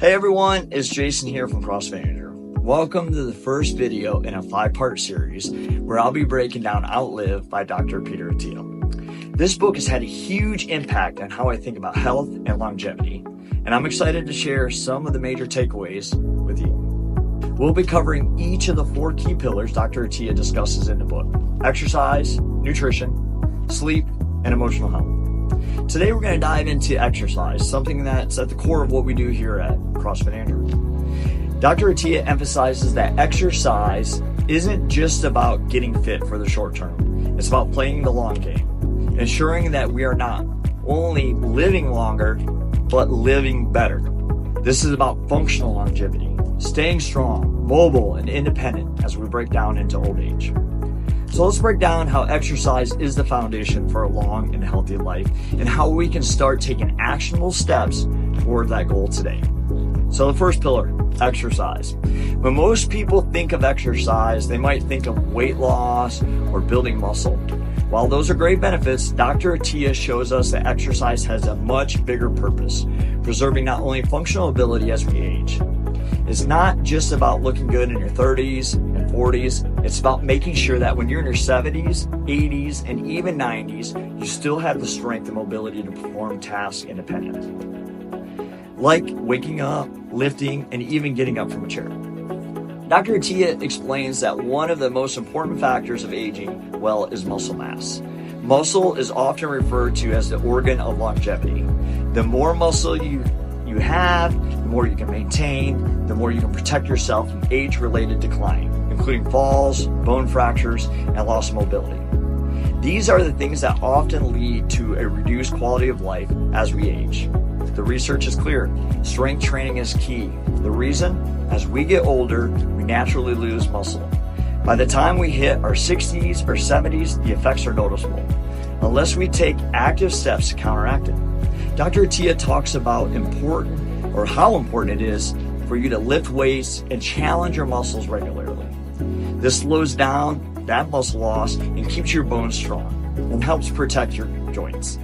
Hey everyone, it's Jason here from CrossFit Angier. Welcome to the first video in a 5-part series where I'll be breaking down Outlive by Dr. Peter Attia. This book has had a huge impact on how I think about health and longevity, and I'm excited to share some of the major takeaways with you. We'll be covering each of the 4 key pillars Dr. Attia discusses in the book: exercise, nutrition, sleep, and emotional health. Today we're going to dive into exercise, something that's at the core of what we do here at CrossFit Angier. Dr. Attia emphasizes that exercise isn't just about getting fit for the short term. It's about playing the long game, ensuring that we are not only living longer, but living better. This is about functional longevity, staying strong, mobile, and independent as we break down into old age. So let's break down how exercise is the foundation for a long and healthy life and how we can start taking actionable steps toward that goal today. So the first pillar, exercise. When most people think of exercise, they might think of weight loss or building muscle. While those are great benefits, Dr. Attia shows us that exercise has a much bigger purpose, preserving not only functional ability as we age. It's not just about looking good in your 30s and 40s. It's about making sure that when you're in your 70s, 80s, and even 90s, you still have the strength and mobility to perform tasks independently, like waking up, lifting, and even getting up from a chair. Dr. Attia explains that one of the most important factors of aging well is muscle mass. Muscle is often referred to as the organ of longevity. The more muscle you have, the more you can maintain, the more you can protect yourself from age-related decline, including falls, bone fractures, and loss of mobility. These are the things that often lead to a reduced quality of life as we age. The research is clear. Strength training is key. The reason? As we get older, we naturally lose muscle. By the time we hit our 60s or 70s, the effects are noticeable, unless we take active steps to counteract it. Dr. Attia talks about how important it is for you to lift weights and challenge your muscles regularly. This slows down that muscle loss and keeps your bones strong and helps protect your joints.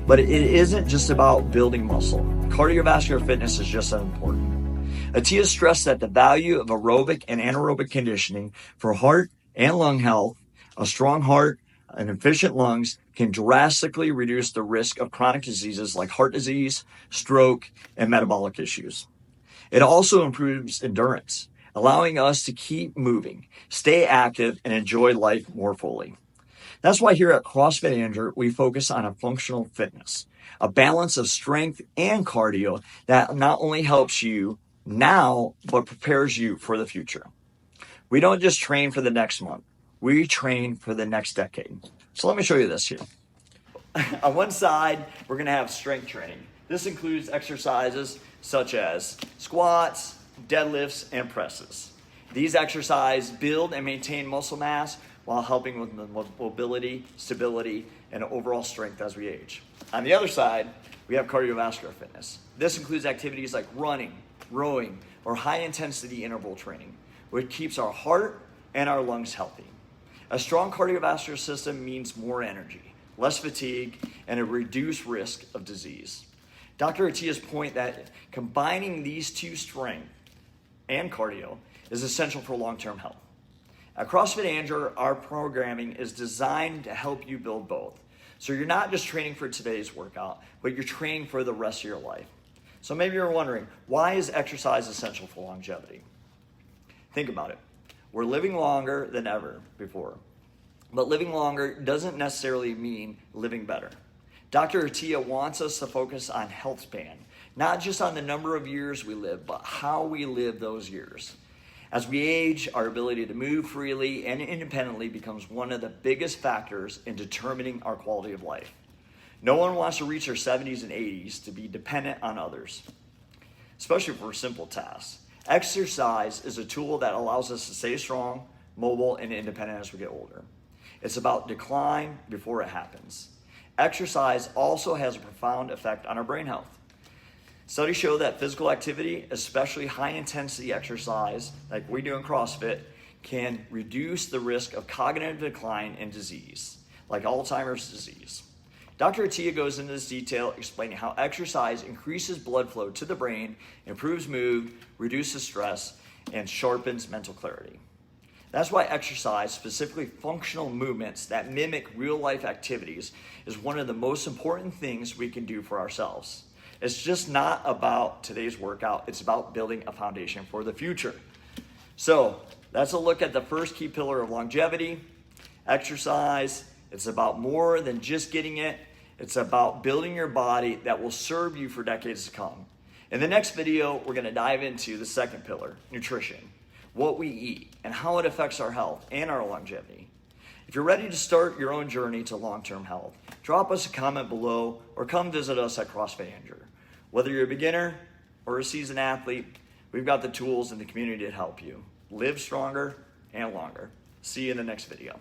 But it isn't just about building muscle. Cardiovascular fitness is just as important. Attia stressed that the value of aerobic and anaerobic conditioning for heart and lung health, a strong heart and efficient lungs, can drastically reduce the risk of chronic diseases like heart disease, stroke, and metabolic issues. It also improves endurance, allowing us to keep moving, stay active, and enjoy life more fully. That's why here at CrossFit Angier, we focus on a functional fitness, a balance of strength and cardio that not only helps you now, but prepares you for the future. We don't just train for the next month. We train for the next decade. So let me show you this here. On one side, we're going to have strength training. This includes exercises such as squats, deadlifts, and presses. These exercises build and maintain muscle mass while helping with mobility, stability, and overall strength as we age. On the other side, we have cardiovascular fitness. This includes activities like running, rowing, or high-intensity interval training, which keeps our heart and our lungs healthy. A strong cardiovascular system means more energy, less fatigue, and a reduced risk of disease. Dr. Attia's point that combining these two, strength and cardio, is essential for long-term health. At CrossFit Angier, our programming is designed to help you build both. So you're not just training for today's workout, but you're training for the rest of your life. So maybe you're wondering, why is exercise essential for longevity? Think about it. We're living longer than ever before, but living longer doesn't necessarily mean living better. Dr. Attia wants us to focus on health span, not just on the number of years we live, but how we live those years. As we age, our ability to move freely and independently becomes one of the biggest factors in determining our quality of life. No one wants to reach their 70s and 80s to be dependent on others, especially for simple tasks. Exercise is a tool that allows us to stay strong, mobile, and independent as we get older. It's about decline before it happens. Exercise also has a profound effect on our brain health. Studies show that physical activity, especially high-intensity exercise like we do in CrossFit, can reduce the risk of cognitive decline and disease, like Alzheimer's disease. Dr. Attia goes into this detail explaining how exercise increases blood flow to the brain, improves mood, reduces stress, and sharpens mental clarity. That's why exercise, specifically functional movements that mimic real-life activities, is one of the most important things we can do for ourselves. It's just not about today's workout, it's about building a foundation for the future. So that's a look at the first key pillar of longevity, exercise. It's about more than just getting it. It's about building your body that will serve you for decades to come. In the next video, we're gonna dive into the second pillar, nutrition, what we eat, and how it affects our health and our longevity. If you're ready to start your own journey to long-term health, drop us a comment below or come visit us at CrossFit Angier. Whether you're a beginner or a seasoned athlete, we've got the tools in the community to help you live stronger and longer. See you in the next video.